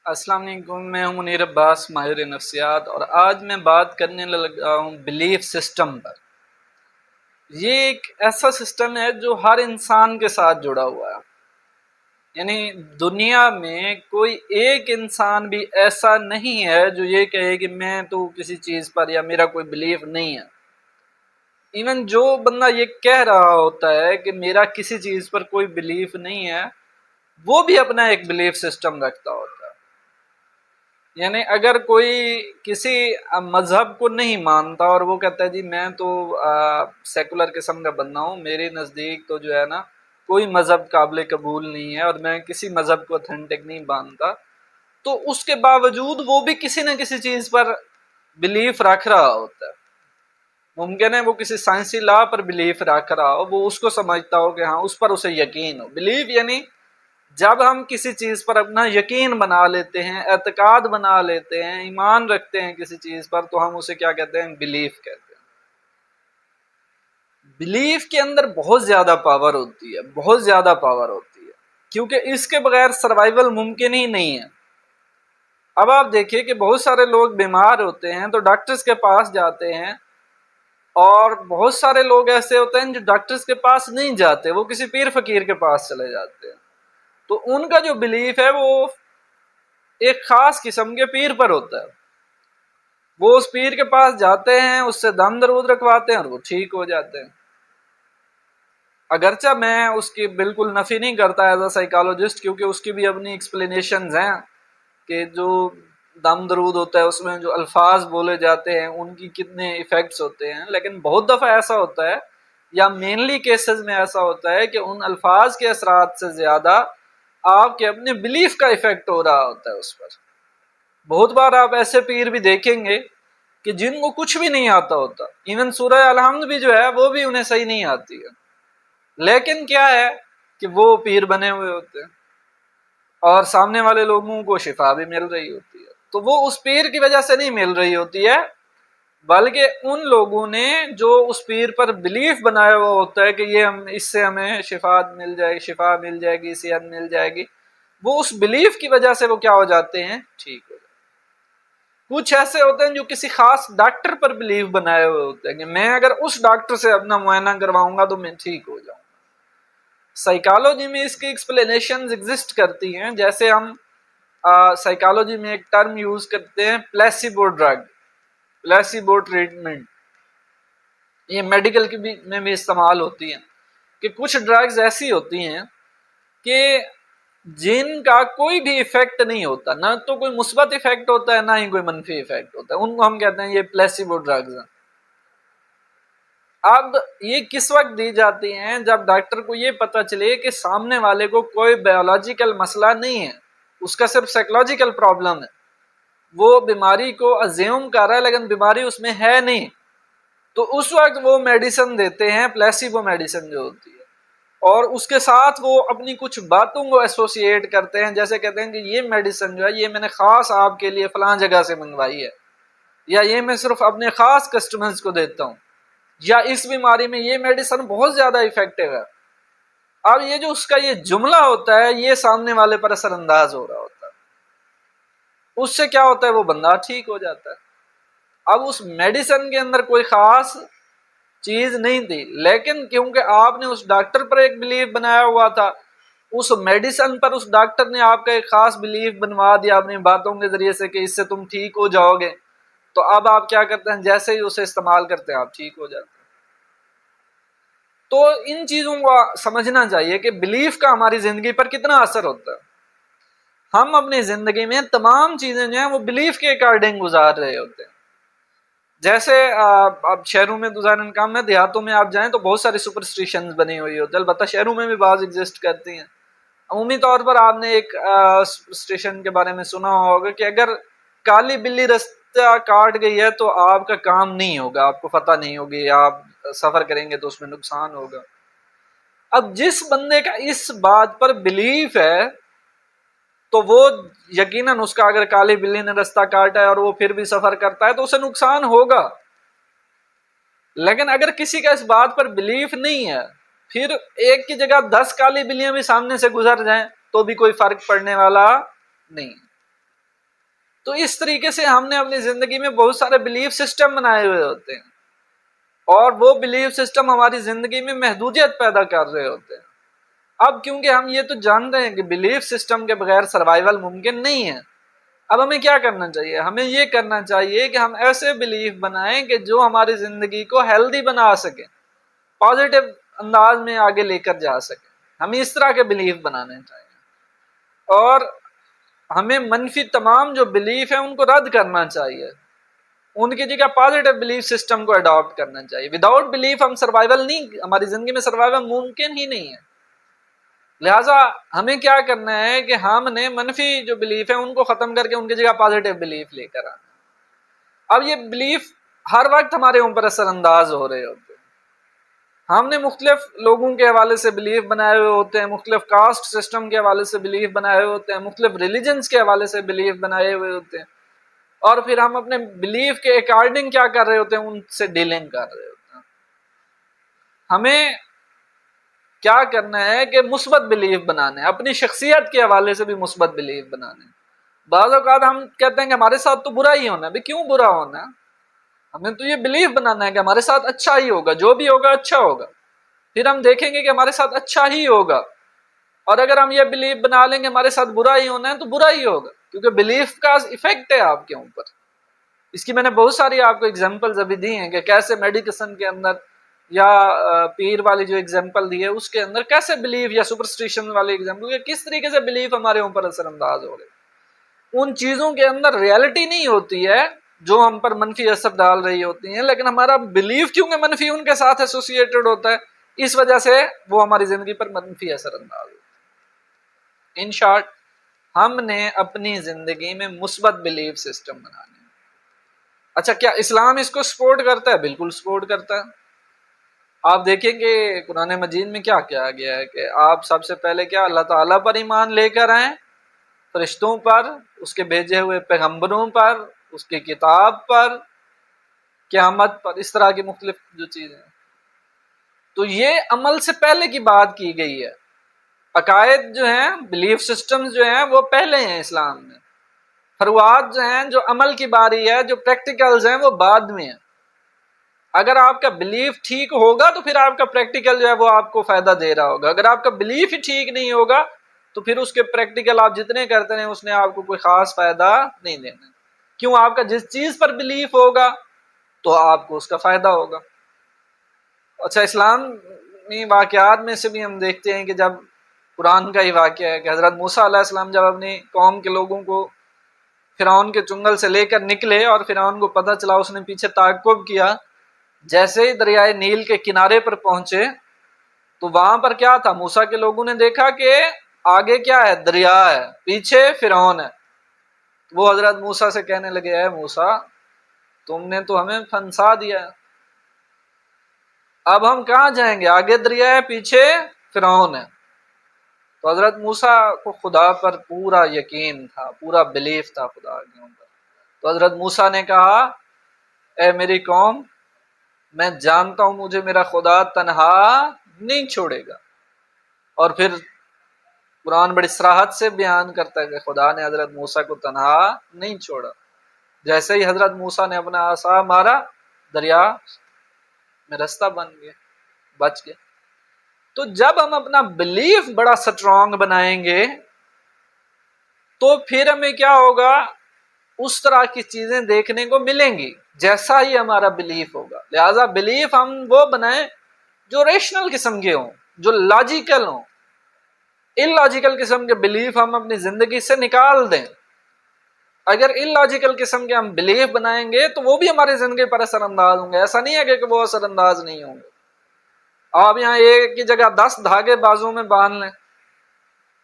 السلام علیکم، میں ہوں منیر عباس، ماہر نفسیات، اور آج میں بات کرنے لگا ہوں بلیف سسٹم پر۔ یہ ایک ایسا سسٹم ہے جو ہر انسان کے ساتھ جڑا ہوا ہے، یعنی دنیا میں کوئی ایک انسان بھی ایسا نہیں ہے جو یہ کہے کہ میں تو کسی چیز پر یا میرا کوئی بلیف نہیں ہے۔ ایون جو بندہ یہ کہہ رہا ہوتا ہے کہ میرا کسی چیز پر کوئی بلیف نہیں ہے، وہ بھی اپنا ایک بلیف سسٹم رکھتا ہوتا ہے۔ یعنی اگر کوئی کسی مذہب کو نہیں مانتا اور وہ کہتا ہے جی میں تو سیکولر قسم کا بندہ ہوں، میرے نزدیک تو جو ہے نا کوئی مذہب قابل قبول نہیں ہے اور میں کسی مذہب کو اتھینٹک نہیں مانتا، تو اس کے باوجود وہ بھی کسی نہ کسی چیز پر بلیف رکھ رہا ہوتا ہے۔ ممکن ہے وہ کسی سائنسی لا پر بلیف رکھ رہا ہو، وہ اس کو سمجھتا ہو کہ ہاں اس پر اسے یقین ہو۔ بلیف یعنی جب ہم کسی چیز پر اپنا یقین بنا لیتے ہیں، اعتقاد بنا لیتے ہیں، ایمان رکھتے ہیں کسی چیز پر، تو ہم اسے کیا کہتے ہیں؟ بلیف کہتے ہیں۔ بلیف کے اندر بہت زیادہ پاور ہوتی ہے، بہت زیادہ پاور ہوتی ہے، کیونکہ اس کے بغیر سروائیول ممکن ہی نہیں ہے۔ اب آپ دیکھیے کہ بہت سارے لوگ بیمار ہوتے ہیں تو ڈاکٹرز کے پاس جاتے ہیں، اور بہت سارے لوگ ایسے ہوتے ہیں جو ڈاکٹرز کے پاس نہیں جاتے، وہ کسی پیر فقیر کے پاس چلے جاتے ہیں۔ تو ان کا جو بلیف ہے وہ ایک خاص قسم کے پیر پر ہوتا ہے۔ وہ اس پیر کے پاس جاتے ہیں، اس سے دم درود رکھواتے ہیں اور وہ ٹھیک ہو جاتے ہیں۔ اگرچہ میں اس کی بالکل نفی نہیں کرتا ایز اے سائیکالوجسٹ، کیونکہ اس کی بھی اپنی ایکسپلینیشنز ہیں کہ جو دم درود ہوتا ہے اس میں جو الفاظ بولے جاتے ہیں ان کی کتنے ایفیکٹس ہوتے ہیں، لیکن بہت دفعہ ایسا ہوتا ہے یا مینلی کیسز میں ایسا ہوتا ہے کہ ان الفاظ کے اثرات سے زیادہ آپ کے اپنے بلیف کا ایفیکٹ ہو رہا ہوتا ہے اس پر۔ بہت بار آپ ایسے پیر بھی دیکھیں گے کہ جن کو کچھ بھی نہیں آتا ہوتا، ایون سورہ الحمد بھی جو ہے وہ بھی انہیں صحیح نہیں آتی ہے، لیکن کیا ہے کہ وہ پیر بنے ہوئے ہوتے ہیں اور سامنے والے لوگوں کو شفا بھی مل رہی ہوتی ہے۔ تو وہ اس پیر کی وجہ سے نہیں مل رہی ہوتی ہے، بلکہ ان لوگوں نے جو اس پیر پر بلیف بنایا ہوا ہوتا ہے کہ یہ اس سے ہمیں شفا مل جائے گی، صحت مل جائے گی، وہ اس بلیف کی وجہ سے وہ کیا ہو جاتے ہیں؟ ٹھیک ہو جاتے ہیں۔ کچھ ایسے ہوتے ہیں جو کسی خاص ڈاکٹر پر بلیف بنائے ہوئے ہوتے ہیں کہ میں اگر اس ڈاکٹر سے اپنا معائنہ کرواؤں گا تو میں ٹھیک ہو جاؤں گا۔ سائیکالوجی میں اس کی ایکسپلینیشنز ایگزسٹ کرتی ہیں، جیسے ہم سائیکالوجی میں ایک ٹرم یوز کرتے ہیں پلیسیبو ڈرگ، پلیسیبو ٹریٹمنٹ، یہ میڈیکل کی میں بھی استعمال ہوتی ہیں کہ کچھ ڈرگز ایسی ہوتی ہیں کہ جن کا کوئی بھی ایفیکٹ نہیں ہوتا، نہ تو کوئی مثبت ایفیکٹ ہوتا ہے نہ ہی کوئی منفی ایفیکٹ ہوتا ہے، ان کو ہم کہتے ہیں یہ پلیسیبو ڈرگز ہیں۔ اب یہ کس وقت دی جاتی ہیں؟ جب ڈاکٹر کو یہ پتہ چلے کہ سامنے والے کو کوئی بایولوجیکل مسئلہ نہیں ہے، اس کا صرف سائیکولوجیکل پرابلم ہے، وہ بیماری کو ازیوم کر رہا ہے لیکن بیماری اس میں ہے نہیں، تو اس وقت وہ میڈیسن دیتے ہیں، پلیسیبو میڈیسن جو ہوتی ہے، اور اس کے ساتھ وہ اپنی کچھ باتوں کو ایسوسیٹ کرتے ہیں، جیسے کہتے ہیں کہ یہ میڈیسن جو ہے یہ میں نے خاص آپ کے لیے فلاں جگہ سے منگوائی ہے، یا یہ میں صرف اپنے خاص کسٹمرز کو دیتا ہوں، یا اس بیماری میں یہ میڈیسن بہت زیادہ ایفیکٹو ہے۔ اب یہ جو اس کا یہ جملہ ہوتا ہے یہ سامنے والے پر اثر انداز ہو رہا ہوتا ہے، اس سے کیا ہوتا ہے؟ وہ بندہ ٹھیک ہو جاتا ہے۔ اب اس میڈیسن کے اندر کوئی خاص چیز نہیں تھی، لیکن کیونکہ آپ نے اس ڈاکٹر پر ایک بلیف بنایا ہوا تھا، اس میڈیسن پر اس ڈاکٹر نے آپ کا ایک خاص بلیف بنوا دیا اپنی باتوں کے ذریعے سے کہ اس سے تم ٹھیک ہو جاؤ گے، تو اب آپ کیا کرتے ہیں؟ جیسے ہی اسے استعمال کرتے ہیں آپ ٹھیک ہو جاتے ہیں۔ تو ان چیزوں کو سمجھنا چاہیے کہ بلیف کا ہماری زندگی پر کتنا اثر ہوتا ہے۔ ہم اپنی زندگی میں تمام چیزیں جو ہیں وہ بلیف کے اکارڈنگ گزار رہے ہوتے ہیں۔ جیسے اب شہروں میں تو ظاہراً کام ہے، دیہاتوں میں آپ جائیں تو بہت ساری سپرسٹیشنز بنی ہوئی ہوتی ہیں، البتہ شہروں میں بھی بعض ایگزسٹ کرتی ہیں۔ عمومی طور پر آپ نے ایک سپرسٹیشن کے بارے میں سنا ہوگا کہ اگر کالی بلی راستہ کاٹ گئی ہے تو آپ کا کام نہیں ہوگا، آپ کو فتح نہیں ہوگی، آپ سفر کریں گے تو اس میں نقصان ہوگا۔ اب جس بندے کا اس بات پر بلیف ہے تو وہ یقیناً اس کا اگر کالی بلی نے راستہ کاٹا ہے اور وہ پھر بھی سفر کرتا ہے تو اسے نقصان ہوگا۔ لیکن اگر کسی کا اس بات پر بلیف نہیں ہے، پھر ایک کی جگہ 10 کالی بلیاں بھی سامنے سے گزر جائیں تو بھی کوئی فرق پڑنے والا نہیں۔ تو اس طریقے سے ہم نے اپنی زندگی میں بہت سارے بلیف سسٹم بنائے ہوئے ہوتے ہیں، اور وہ بلیف سسٹم ہماری زندگی میں محدودیت پیدا کر رہے ہوتے ہیں۔ اب کیونکہ ہم یہ تو جانتے ہیں کہ بلیف سسٹم کے بغیر سروائیول ممکن نہیں ہے، اب ہمیں کیا کرنا چاہیے؟ ہمیں یہ کرنا چاہیے کہ ہم ایسے بلیف بنائیں کہ جو ہماری زندگی کو ہیلدی بنا سکیں، پازیٹیو انداز میں آگے لے کر جا سکیں۔ ہمیں اس طرح کے بلیف بنانے چاہیے، اور ہمیں منفی تمام جو بلیف ہیں ان کو رد کرنا چاہیے، ان کی جگہ پازیٹیو بلیف سسٹم کو اڈاپٹ کرنا چاہیے۔ وداؤٹ بلیف ہم سروائیول نہیں، ہماری زندگی میں سروائیول ممکن ہی نہیں ہے۔ لہٰذا ہمیں کیا کرنا ہے کہ ہم نے منفی جو بلیف ہیں ان کو ختم کر کے ان کی جگہ پازیٹیو بلیف لے کر آنا۔ اب یہ بلیف ہر وقت ہمارے اوپر اثر انداز ہو رہے ہوتے ہیں۔ ہم نے مختلف لوگوں کے حوالے سے بلیف بنائے ہوئے ہوتے ہیں، مختلف کاسٹ سسٹم کے حوالے سے بلیف بنائے ہوئے ہوتے ہیں، مختلف ریلیجنز کے حوالے سے بلیف بنائے ہوئے ہوتے ہیں، اور پھر ہم اپنے بلیف کے اکارڈنگ کیا کر رہے ہوتے ہیں؟ ان سے ڈیلنگ کر رہے ہوتے ہیں۔ ہمیں کیا کرنا ہے کہ مثبت بلیف بنانے ہیں، اپنی شخصیت کے حوالے سے بھی مثبت بلیف بنانے ہیں۔ بعض اوقات ہم کہتے ہیں کہ ہمارے ساتھ تو برا ہی ہونا ہے، کیوں برا ہونا ہے؟ ہمیں تو یہ بلیف بنانا ہے کہ ہمارے ساتھ اچھا ہی ہوگا، جو بھی ہوگا اچھا ہوگا، پھر ہم دیکھیں گے کہ ہمارے ساتھ اچھا ہی ہوگا۔ اور اگر ہم یہ بلیف بنا لیں گے ہمارے ساتھ برا ہی ہونا ہے تو برا ہی ہوگا، کیونکہ بلیف کا ایفیکٹ ہے آپ کے اوپر۔ اس کی میں نے بہت ساری آپ کو ایگزامپلز ابھی دی ہیں کہ کیسے میڈیکیشن کے اندر یا پیر والی جو ایگزامپل دی ہے اس کے اندر کیسے بلیف، یا سپرسٹیشن والی ایگزامپل، یا کس طریقے سے بلیف ہمارے اوپر اثر انداز ہو رہے۔ ان چیزوں کے اندر ریالٹی نہیں ہوتی ہے جو ہم پر منفی اثر ڈال رہی ہوتی ہیں، لیکن ہمارا بلیف کیونکہ منفی ان کے ساتھ ایسوسیٹڈ ہوتا ہے، اس وجہ سے وہ ہماری زندگی پر منفی اثر انداز ہوتا ہے۔ ان شارٹ، ہم نے اپنی زندگی میں مثبت بلیف سسٹم بنانے۔ اچھا، کیا اسلام اس کو سپورٹ کرتا ہے؟ بالکل سپورٹ کرتا ہے۔ آپ دیکھیں کہ قرآن مجید میں کیا کہا گیا ہے کہ آپ سب سے پہلے کیا اللہ تعالیٰ پر ایمان لے کر آئیں، فرشتوں پر، اس کے بھیجے ہوئے پیغمبروں پر، اس کی کتاب پر، قیامت پر، اس طرح کی مختلف جو چیزیں ہیں۔ تو یہ عمل سے پہلے کی بات کی گئی ہے۔ عقائد جو ہیں، بلیف سسٹمز جو ہیں وہ پہلے ہیں اسلام میں، فروعات جو ہیں، جو عمل کی باری ہے، جو پریکٹیکلز ہیں وہ بعد میں ہیں۔ اگر آپ کا بلیف ٹھیک ہوگا تو پھر آپ کا پریکٹیکل جو ہے وہ آپ کو فائدہ دے رہا ہوگا۔ اگر آپ کا بلیف ہی ٹھیک نہیں ہوگا تو پھر اس کے پریکٹیکل آپ جتنے کرتے ہیں اس نے آپ کو کوئی خاص فائدہ نہیں دینا۔ کیوں؟ آپ کا جس چیز پر بلیف ہوگا تو آپ کو اس کا فائدہ ہوگا۔ اچھا، اسلامی واقعات میں سے بھی ہم دیکھتے ہیں کہ جب قرآن کا ہی واقعہ ہے کہ حضرت موسیٰ علیہ السلام جب اپنی قوم کے لوگوں کو فرعون کے چنگل سے لے کر نکلے اور فرعون کو پتہ چلا، اس نے پیچھے تعقب کیا، جیسے ہی دریائے نیل کے کنارے پر پہنچے تو وہاں پر کیا تھا؟ موسیٰ کے لوگوں نے دیکھا کہ آگے کیا ہے؟ دریا ہے، پیچھے فرعون ہے۔ وہ حضرت موسیٰ سے کہنے لگے، اے موسیٰ، تم نے تو ہمیں پھنسا دیا، اب ہم کہاں جائیں گے؟ آگے دریا ہے، پیچھے فرعون ہے۔ تو حضرت موسیٰ کو خدا پر پورا یقین تھا، پورا بلیف تھا خدا کے اوپر۔ تو حضرت موسیٰ نے کہا، اے میری قوم، میں جانتا ہوں مجھے میرا خدا تنہا نہیں چھوڑے گا۔ اور پھر قرآن بڑی صراحت سے بیان کرتا ہے کہ خدا نے حضرت موسیٰ کو تنہا نہیں چھوڑا۔ جیسے ہی حضرت موسیٰ نے اپنا عصا مارا، دریا میں رستہ بن گیا، بچ گیا۔ تو جب ہم اپنا بلیف بڑا سٹرونگ بنائیں گے تو پھر ہمیں کیا ہوگا؟ اس طرح کی چیزیں دیکھنے کو ملیں گی جیسا ہی ہمارا بلیف ہوگا۔ لہٰذا بلیف ہم وہ بنائیں جو ریشنل قسم کے ہوں، جو لاجیکل ہوں۔ ان لاجیکل قسم کے بلیف ہم اپنی زندگی سے نکال دیں۔ اگر ان لاجیکل قسم کے ہم بلیف بنائیں گے تو وہ بھی ہماری زندگی پر اثر انداز ہوں گے، ایسا نہیں ہے کہ وہ اثر انداز نہیں ہوں گے۔ آپ یہاں ایک کی جگہ 10 دھاگے بازوں میں باندھ لیں،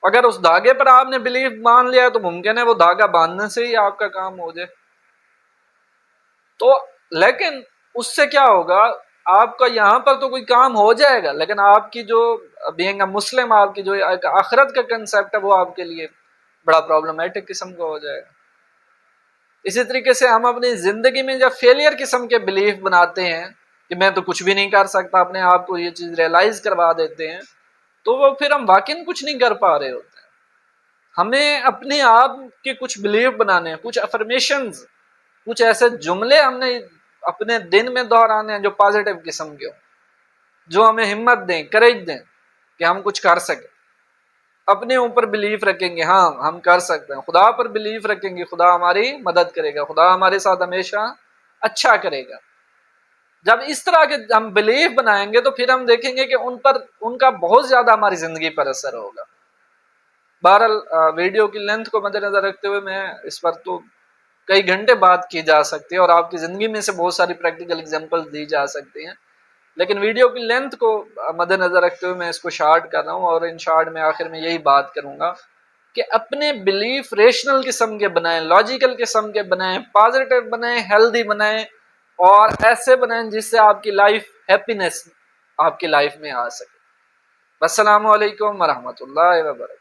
اگر اس دھاگے پر آپ نے بلیف باندھ لیا ہے تو ممکن ہے وہ دھاگا باندھنے سے ہی آپ کا کام ہو جائے۔ تو لیکن اس سے کیا ہوگا؟ آپ کا یہاں پر تو کوئی کام ہو جائے گا، لیکن آپ کی جو بینگ اے مسلم، آپ کی جو آخرت کا کنسیپٹ ہے وہ آپ کے لیے بڑا پرابلمٹک قسم کا ہو جائے گا۔ اسی طریقے سے ہم اپنی زندگی میں جب فیلئر قسم کے بلیف بناتے ہیں کہ میں تو کچھ بھی نہیں کر سکتا، اپنے آپ کو یہ چیز ریئلائز کروا دیتے ہیں، تو وہ پھر ہم واقعی کچھ نہیں کر پا رہے ہوتے ہیں۔ ہمیں اپنے آپ کے کچھ بلیف بنانے ہیں، کچھ افرمیشنز، کچھ ایسے جملے ہم نے اپنے دن میں دہرانے ہیں جو پازیٹیو قسم کے ہوں، جو ہمیں ہمت دیں، کریج دیں کہ ہم کچھ کر سکیں۔ اپنے اوپر بلیف رکھیں گے، ہاں ہم کر سکتے ہیں، خدا پر بلیف رکھیں گے، خدا ہماری مدد کرے گا، خدا ہمارے ساتھ ہمیشہ اچھا کرے گا۔ جب اس طرح کے ہم بلیف بنائیں گے تو پھر ہم دیکھیں گے کہ ان کا بہت زیادہ ہماری زندگی پر اثر ہوگا۔ بہرحال ویڈیو کی لینتھ کو مد نظر رکھتے ہوئے میں اس پر تو کئی گھنٹے بات کی جا سکتی ہے اور آپ کی زندگی میں سے بہت ساری پریکٹیکل ایگزامپل دی جا سکتی ہیں، لیکن ویڈیو کی لینتھ کو مد نظر رکھتے ہوئے میں اس کو شارٹ کر رہا ہوں، اور ان شارٹ میں آخر میں یہی بات کروں گا کہ اپنے بلیف ریشنل قسم کے بنائیں، لاجیکل قسم کے بنائیں، پازیٹیو بنائیں، ہیلدی بنائیں، اور ایسے بنائیں جس سے آپ کی لائف ہیپینس آپ کی لائف میں آ سکے۔ السلام علیکم ورحمۃ اللہ وبرکاتہ۔